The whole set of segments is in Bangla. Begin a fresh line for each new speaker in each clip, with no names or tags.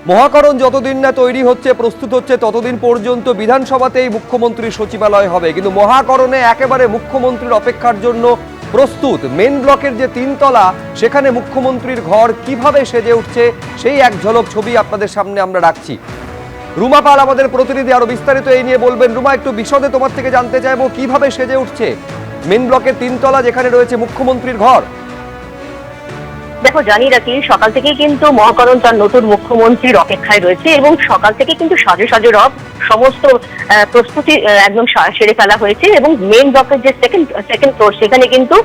মহাকরণ যতদিন না তৈরি হচ্ছে, প্রস্তুত হচ্ছে, ততদিন পর্যন্ত বিধানসভাতেই মুখ্যমন্ত্রীর সচিবালয় হবে। কিন্তু মহাকরণে একেবারে মুখ্যমন্ত্রীর অপেক্ষার জন্য প্রস্তুত মেন ব্লকের যে 3 তলা, সেখানে মুখ্যমন্ত্রীর ঘর কিভাবে সেজে উঠছে সেই এক ঝলক ছবি আপনাদের সামনে আমরা রাখছি। রুমা পাল আমাদের প্রতিনিধি আরো বিস্তারিত এই নিয়ে বলবেন। রুমা, একটু বিশদে তোমার থেকে জানতে চাইবো কিভাবে সেজে উঠছে মেন ব্লকের 3 তলা, যেখানে রয়েছে মুখ্যমন্ত্রীর ঘর।
দেখো, জানি রাখি সকাল থেকে কিন্তু মহাকরণ তার নতুন মুখ্যমন্ত্রীর অপেক্ষায় রয়েছে এবং সকাল থেকে কিন্তু সাজে সাজে রব সমস্ত প্রস্তুতি একদম সেরে ফেলা হয়েছে। এবং মেন ব্লকের যে সেকেন্ড ফ্লোর, সেখানে কিন্তু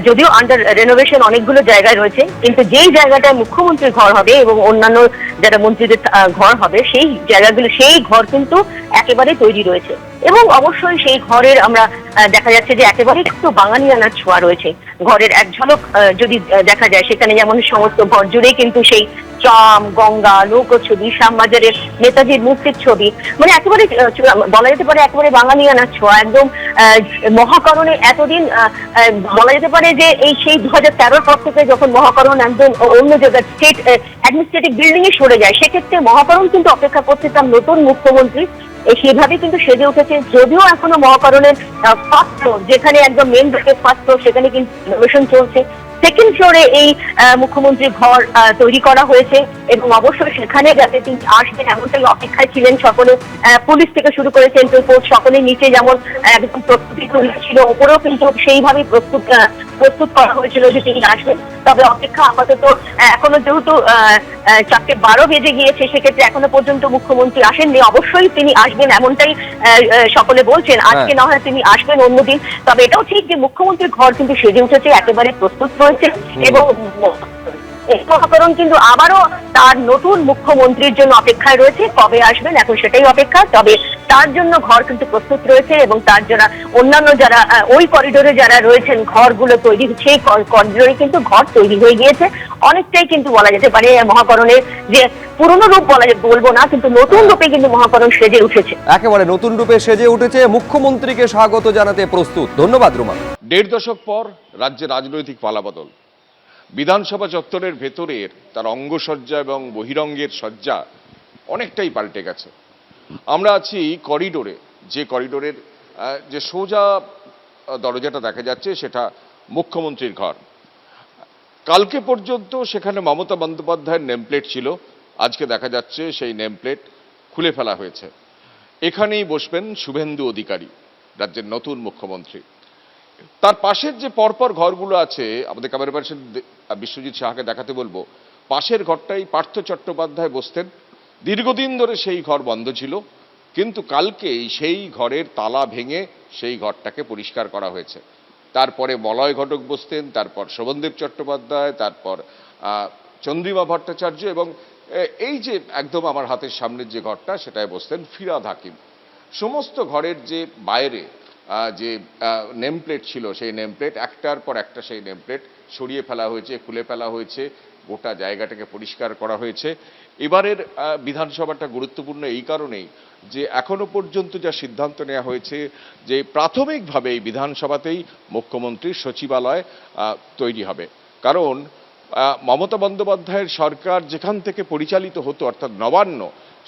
যদিও আন্ডার রেনোভেশন অনেকগুলো জায়গায় রয়েছে, কিন্তু যেই জায়গাটায় মুখ্যমন্ত্রীর ঘর হবে এবং অন্যান্য যারা মন্ত্রীদের ঘর হবে, সেই জায়গাগুলো, সেই ঘর কিন্তু একেবারে তৈরি রয়েছে। এবং অবশ্যই সেই ঘরের আমরা দেখা যাচ্ছে যে একেবারে একটু বাঙালিয়ানার ছোঁয়া রয়েছে। ঘরের এক ঝলক যদি দেখা যায়, সেখানে যেমন সমস্ত ঘর জুড়েই কিন্তু সেই ট্রাম, গঙ্গা, নৌকোছবি, শ্যামবাজারের নেতাজির মূর্তির ছবি, মানে একেবারে বলা যেতে পারে একেবারে বাঙালিয়ানার ছোঁয়া। একদম মহাকরণে এতদিন বলা যেতে পারে যে এই সেই 2013 পর থেকে যখন মহাকরণ একদম অন্য জায়গায় স্টেট অ্যাডমিনিস্ট্রেটিভ বিল্ডিং এ সরে যায়, সেক্ষেত্রে মহাকরণ কিন্তু অপেক্ষা করছে তার নতুন মুখ্যমন্ত্রী। সেভাবে কিন্তু সেজে উঠেছে। যদিও এখনো মহাকরণের ফার্স্ট ফ্লোর, যেখানে একদম মেন ব্লকের ফার্স্ট ফ্লোর, সেখানে কিন্তু রেনোভেশন চলছে। সেকেন্ড ফ্লোরে এই মুখ্যমন্ত্রীর ঘর তৈরি করা হয়েছে এবং অবশ্যই সেখানে যাতে তিনি আসবেন এমনটাই অপেক্ষায় ছিলেন সকলে। পুলিশ থেকে শুরু করে সেন্ট্রাল ফোর্স সকলে নিচে যেমন একদম প্রস্তুতি ছিল, ওপরেও কিন্তু সেইভাবেই প্রস্তুত করা হয়েছিল যে তিনি আসবেন। তবে অপেক্ষা আপাতত এখনো যেহেতু 4:12 বেজে গিয়েছে, সেক্ষেত্রে এখনো পর্যন্ত মুখ্যমন্ত্রী আসেননি। অবশ্যই তিনি আসবেন এমনটাই সকলে বলছেন। আজকে না হয় তিনি আসবেন অন্যদিন, তবে এটাও ঠিক যে মুখ্যমন্ত্রীর ঘর কিন্তু সেজে উঠেছে, একেবারে প্রস্তুত রয়েছে। এবং মহাকরণ কিন্তু আবারও তার নতুন মুখ্যমন্ত্রীর জন্য অপেক্ষায় রয়েছে। কবে আসবেন এখন সেটাই অপেক্ষা। তবে তার জন্য ঘর কিন্তু প্রস্তুত রয়েছে এবং তার যারা অন্যান্য যারা ওই করিডোরে যারা রয়েছেন, ঘরগুলো তৈরি, সেই করিডোরে কিন্তু ঘর তৈরি হয়ে গিয়েছে। অনেকটাই কিন্তু বলা যেতে পারে মহাকরণের যে পুরনো রূপ বলবো না, কিন্তু নতুন রূপে কিন্তু মহাকরণ সেজে উঠেছে।
একেবারে নতুন রূপে সেজে উঠেছে, মুখ্যমন্ত্রীকে স্বাগত জানাতে প্রস্তুত। ধন্যবাদ রুমা।
1.5 দশক পর রাজ্যে রাজনৈতিক পালাবদল। বিধানসভা চত্বরের ভেতরের তার অঙ্গসজ্জা এবং বহিরঙ্গের সজ্জা অনেকটাই পাল্টে গেছে। আমরা আছি করিডোরে, যে করিডোরের যে সোজা দরজাটা দেখা যাচ্ছে সেটা মুখ্যমন্ত্রীর ঘর। কালকে পর্যন্ত সেখানে মমতা বন্দ্যোপাধ্যায়ের নেমপ্লেট ছিল, আজকে দেখা যাচ্ছে সেই নেমপ্লেট খুলে ফেলা হয়েছে। এখানেই বসবেন শুভেন্দু অধিকারী, রাজ্যের নতুন মুখ্যমন্ত্রী। তার পাশের যে পরপর ঘরগুলো আছে, আমাদের ক্যামেরা পার্সন বিশ্বজিৎ সাহাকে দেখাতে বলবো, পাশের ঘরটাই পার্থ চট্টোপাধ্যায় বসতেন। দীর্ঘদিন ধরে সেই ঘর বন্ধ ছিল, কিন্তু কালকেই সেই ঘরের তালা ভেঙে সেই ঘরটাকে পরিষ্কার করা হয়েছে। তারপরে মলয় ঘটক বসতেন, তারপর শোভনদেব চট্টোপাধ্যায়, তারপর চন্দ্রিমা ভট্টাচার্য, এবং এই যে একদম আমার হাতের সামনের যে ঘরটা, সেটায় বসতেন ফিরহাদ হাকিম। সমস্ত ঘরের যে বাইরে যে নেমপ্লেট ছিল, সেই নেমপ্লেট একটার পর একটা সেই নেমপ্লেট সরিয়ে ফেলা হয়েছে, খুলে ফেলা হয়েছে, গোটা জায়গাটাকে পরিষ্কার করা হয়েছে। এবারের বিধানসভাটা গুরুত্বপূর্ণ এই কারণেই যে এখনো পর্যন্ত যা সিদ্ধান্ত নেওয়া হয়েছে যে প্রাথমিকভাবে এই বিধানসভাতেই মুখ্যমন্ত্রীর সচিবালয় তৈরি হবে। কারণ মমতা বন্দ্যোপাধ্যায়ের সরকার যেখান থেকে পরিচালিত হতো, অর্থাৎ নবান্ন,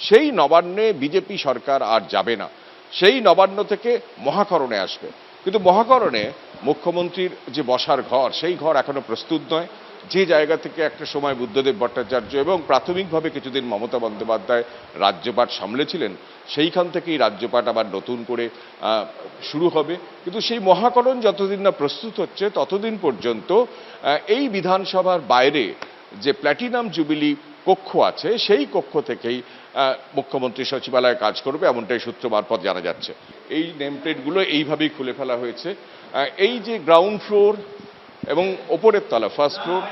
সেই নবান্নে বিজেপি সরকার আর যাবে না, সেই নবান্ন থেকে মহাকরণে আসবে। কিন্তু মহাকরণে মুখ্যমন্ত্রীর যে বসার ঘর, সেই ঘর এখনো প্রস্তুত নয়। যে জায়গা থেকে একটা সময় বুদ্ধদেব ভট্টাচার্য এবং প্রাথমিকভাবে কিছুদিন মমতা বন্দ্যোপাধ্যায় রাজ্যপাট সামলেছিলেন, সেইখান থেকেই রাজ্যপাট আবার নতুন করে শুরু হবে। কিন্তু সেই মহাকরণ যতদিন না প্রস্তুত হচ্ছে, ততদিন পর্যন্ত এই বিধানসভার বাইরে যে প্ল্যাটিনাম জুবিলি কক্ষ আছে, সেই কক্ষ থেকেই মুখ্যমন্ত্রী সচিবালয়ে কাজ করবে, এমনটাই সূত্র মারফত জানা যাচ্ছে। এই নেমপ্লেটগুলো এইভাবেই খুলে ফেলা হয়েছে। এই যে গ্রাউন্ড ফ্লোর এবং ওপরের তলা ফার্স্ট ফ্লোর,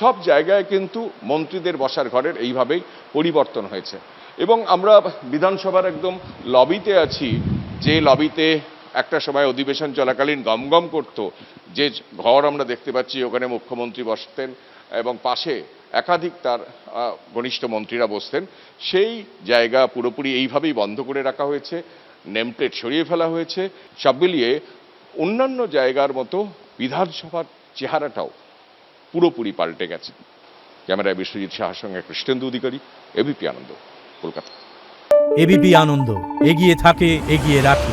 সব জায়গায় কিন্তু মন্ত্রীদের বসার ঘরের এইভাবেই পরিবর্তন হয়েছে। এবং আমরা বিধানসভার একদম লবিতে আছি, যে লবিতে একটা সময় অধিবেশন চলাকালীন গমগম করত, যে ঘর আমরা দেখতে পাচ্ছি, ওখানে মুখ্যমন্ত্রী বসতেন এবং পাশে একাধিক তার ঘনিষ্ঠ মন্ত্রীরা বসতেন, সেই জায়গা পুরোপুরি এইভাবেই বন্ধ করে রাখা হয়েছে, নেমপ্লেট সরিয়ে ফেলা হয়েছে। সব মিলিয়ে অন্যান্য জায়গার মতো বিধানসভার চেহারাটাও পুরোপুরি পাল্টে গেছে। ক্যামেরায় বিশ্বজিৎ সাহার সঙ্গে কৃষ্ণেন্দু অধিকারী, এবিপি আনন্দ, কলকাতা।
এবিপি আনন্দ, এগিয়ে থাকে, এগিয়ে রাখে।